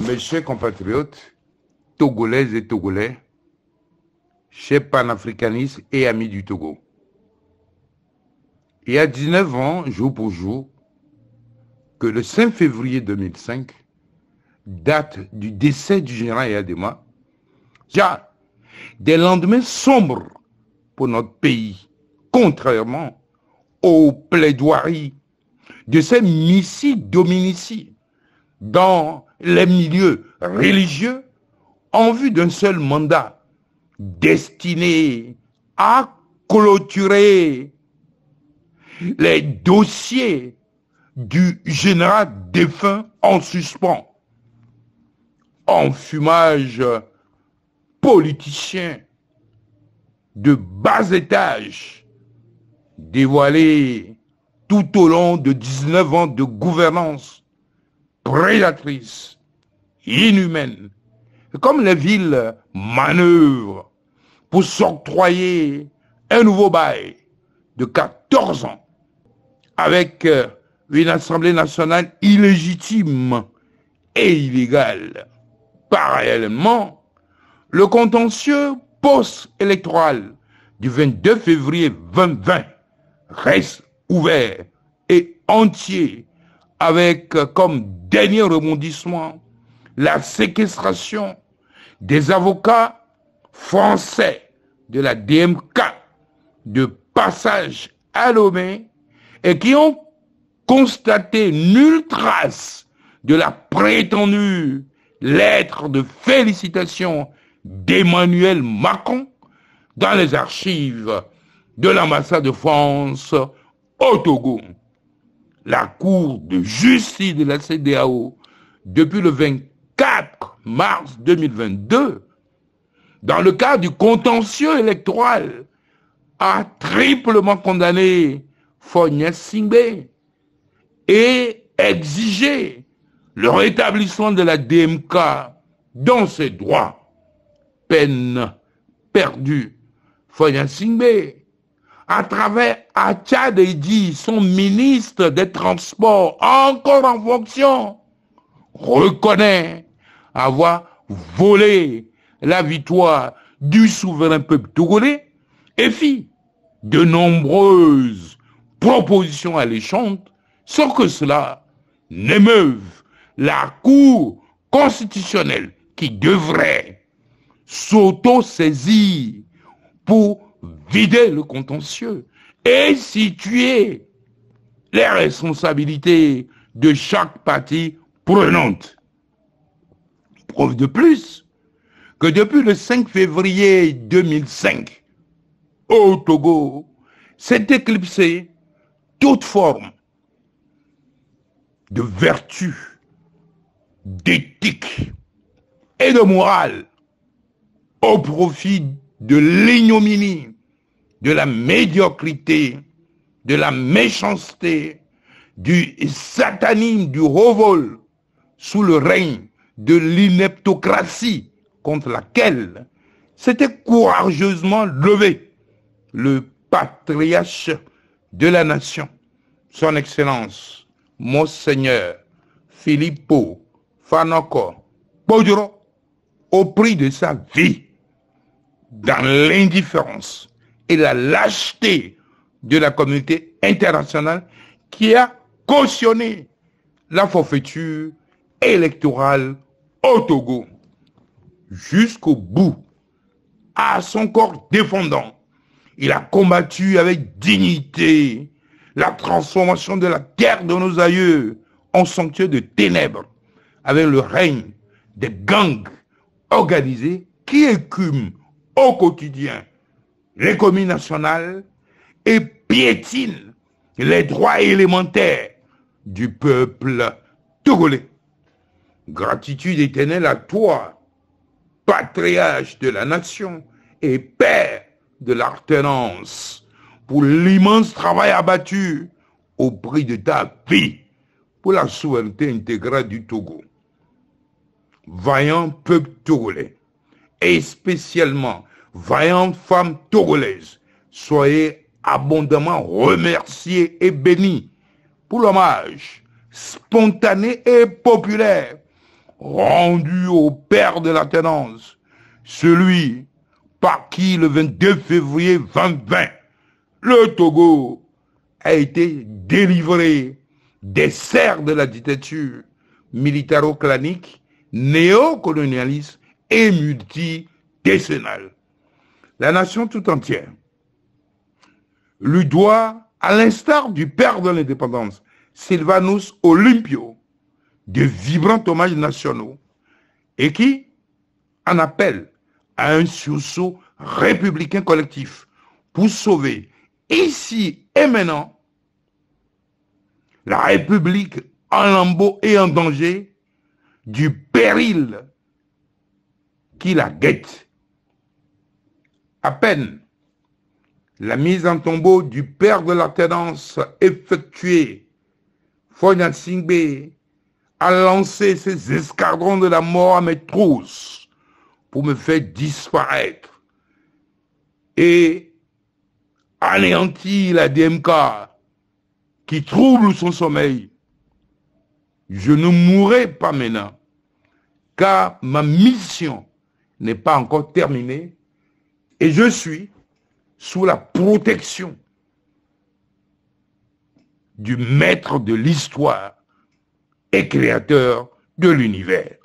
Mes chers compatriotes, togolaises et togolais, chers panafricanistes et amis du Togo. Il y a 19 ans, jour pour jour, que le 5 février 2005, date du décès du général Yadema, déjà des lendemains sombres pour notre pays, contrairement aux plaidoiries de ces missiles dominici dans les milieux religieux en vue d'un seul mandat destiné à clôturer les dossiers du général défunt en suspens. Enfumage politicien de bas étage dévoilé tout au long de 19 ans de gouvernance prédatrice, inhumaine, comme les villes manœuvrent pour s'octroyer un nouveau bail de 14 ans avec une Assemblée nationale illégitime et illégale. Parallèlement, le contentieux post-électoral du 22 février 2020 reste ouvert et entier avec comme dernier rebondissement la séquestration des avocats français de la DMK de passage à Lomé et qui ont constaté nulle trace de la prétendue lettre de félicitations d'Emmanuel Macron dans les archives de l'ambassade de France au Togo. La Cour de justice de la CEDEAO, depuis le 24 mars 2022, dans le cadre du contentieux électoral, a triplement condamné Fonia Singbe et exigé le rétablissement de la DMK dans ses droits. Peine perdue. Fonia Singbe, à travers Achad Edi, son ministre des Transports, encore en fonction, reconnaît avoir volé la victoire du souverain peuple togolais et fit de nombreuses propositions alléchantes sans que cela n'émeuve la Cour constitutionnelle qui devrait s'auto-saisir pour vider le contentieux et situer les responsabilités de chaque partie prenante. Preuve de plus que depuis le 5 février 2005, au Togo, s'est éclipsé toute forme de vertu, d'éthique et de morale au profit de l'ignominie, de la médiocrité, de la méchanceté, du satanisme, du revol sous le règne de l'ineptocratie contre laquelle s'était courageusement levé le patriarche de la nation, son Excellence, Monseigneur Filippo Fanoko Podjoro, au prix de sa vie, dans l'indifférence et la lâcheté de la communauté internationale qui a cautionné la forfaiture électorale au Togo. Jusqu'au bout, à son corps défendant, il a combattu avec dignité la transformation de la terre de nos aïeux en sanctuaire de ténèbres, avec le règne des gangs organisés qui écument au quotidien l'économie nationale et piétinent les droits élémentaires du peuple togolais. Gratitude éternelle à toi, patriarche de la nation et père de l'alternance, pour l'immense travail abattu au prix de ta vie pour la souveraineté intégrale du Togo. Vaillant peuple togolais, et spécialement vaillantes femmes togolaises, soyez abondamment remerciés et bénis pour l'hommage spontané et populaire rendu au père de la tenance, celui par qui le 22 février 2020, le Togo a été délivré des serfs de la dictature militaro-clanique, néocolonialiste et multidécennale. La nation tout entière lui doit, à l'instar du père de l'indépendance, Sylvanus Olympio, de vibrants hommages nationaux et qui en appelle à un sursaut républicain collectif pour sauver ici et maintenant la République en lambeaux et en danger du péril qui la guette. À peine la mise en tombeau du père de la tenance effectuée, Foyan Singbe a lancé ses escadrons de la mort à mes trousses pour me faire disparaître et anéantir la DMK qui trouble son sommeil. Je ne mourrai pas maintenant, car ma mission n'est pas encore terminée et je suis sous la protection du maître de l'histoire et créateur de l'univers.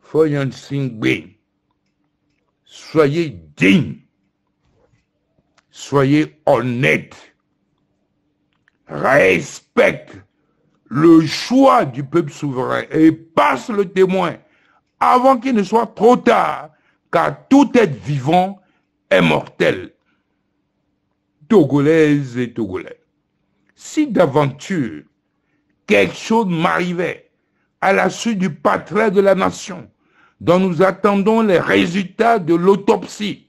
Foyan Singbe, soyez digne, soyez honnête, respecte le choix du peuple souverain et passe le témoin avant qu'il ne soit trop tard, car tout être vivant est mortel. Togolaises et Togolais, si d'aventure quelque chose m'arrivait à la suite du portrait de la nation, dont nous attendons les résultats de l'autopsie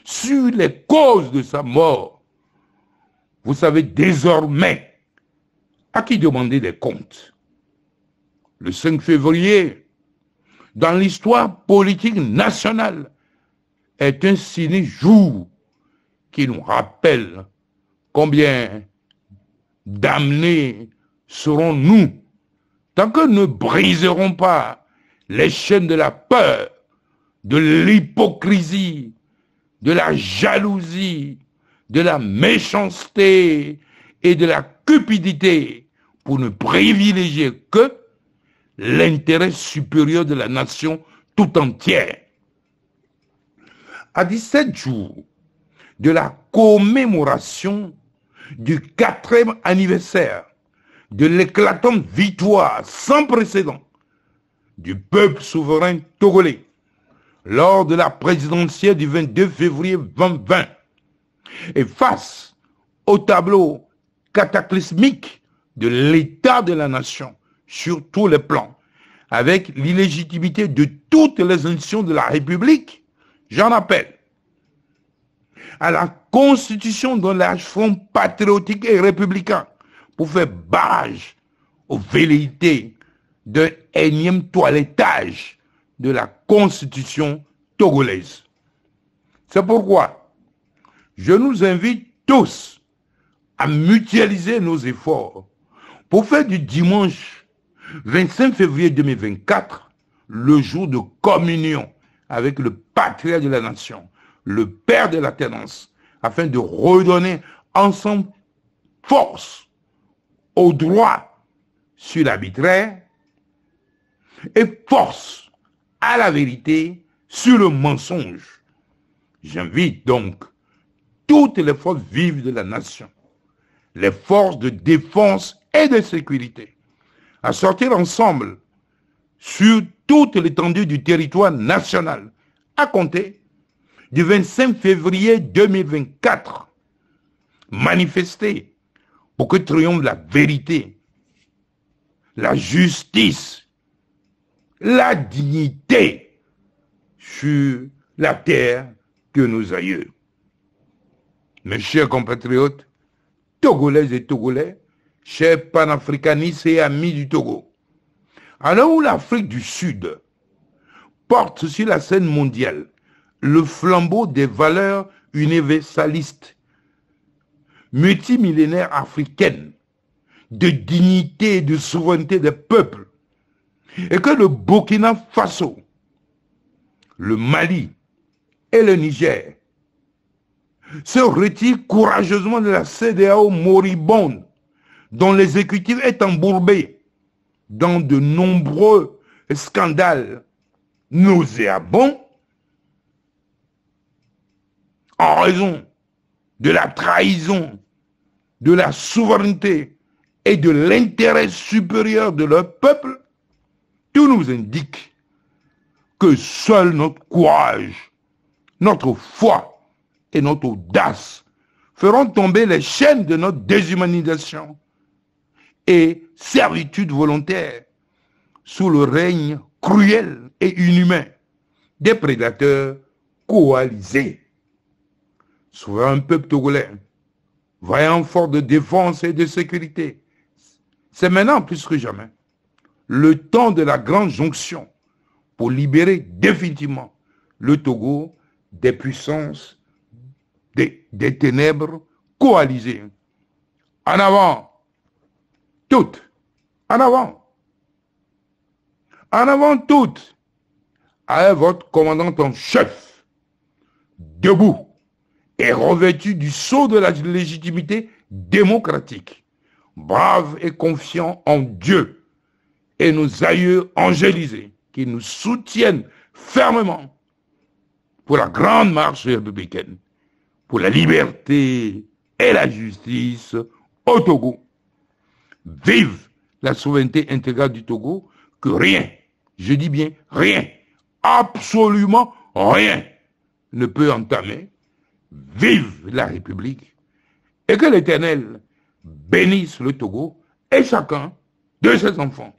sur les causes de sa mort, vous savez désormais à qui demander des comptes. Le 5 février, dans l'histoire politique nationale, est un sinistre jour qui nous rappelle combien damnés serons-nous tant que nous ne briserons pas les chaînes de la peur, de l'hypocrisie, de la jalousie, de la méchanceté et de la cupidité pour ne privilégier que l'intérêt supérieur de la nation tout entière. À 17 jours de la commémoration du 4e anniversaire de l'éclatante victoire sans précédent du peuple souverain togolais lors de la présidentielle du 22 février 2020 et face au tableau cataclysmique de l'état de la nation sur tous les plans, avec l'illégitimité de toutes les institutions de la République, j'en appelle à la constitution d'un large front patriotique et républicain pour faire barrage aux velléités d'un énième toilettage de la constitution togolaise. C'est pourquoi je nous invite tous à mutualiser nos efforts pour faire du dimanche 25 février 2024 le jour de communion avec le patriarche de la nation, le père de la tenance, afin de redonner ensemble force au droit sur l'arbitraire et force à la vérité sur le mensonge. J'invite donc toutes les forces vives de la nation, les forces de défense et de sécurité, à sortir ensemble sur toute l'étendue du territoire national, à compter du 25 février 2024, manifester pour que triomphe la vérité, la justice, la dignité sur la terre que nos aïeux. Mes chers compatriotes, Togolaises et Togolais, chers panafricanistes et amis du Togo, alors où l'Afrique du Sud porte sur la scène mondiale le flambeau des valeurs universalistes, multimillénaires africaines, de dignité et de souveraineté des peuples, et que le Burkina Faso, le Mali et le Niger se retirent courageusement de la CEDEAO moribonde, dont l'exécutif est embourbé dans de nombreux scandales nauséabonds en raison de la trahison de la souveraineté et de l'intérêt supérieur de leur peuple, tout nous indique que seul notre courage, notre foi et notre audace feront tomber les chaînes de notre déshumanisation et servitude volontaire sous le règne cruel et inhumain des prédateurs coalisés. Souverain peuple togolais, vaillant fort de défense et de sécurité, c'est maintenant plus que jamais le temps de la grande jonction pour libérer définitivement le Togo des puissances des ténèbres coalisées. En avant, toutes, en avant toutes, avec votre commandant en chef, debout et revêtu du sceau de la légitimité démocratique, brave et confiant en Dieu et nos aïeux angélisés qui nous soutiennent fermement pour la grande marche républicaine, pour la liberté et la justice au Togo. Vive la souveraineté intégrale du Togo, que rien, je dis bien rien, absolument rien ne peut entamer. Vive la République et que l'Éternel bénisse le Togo et chacun de ses enfants.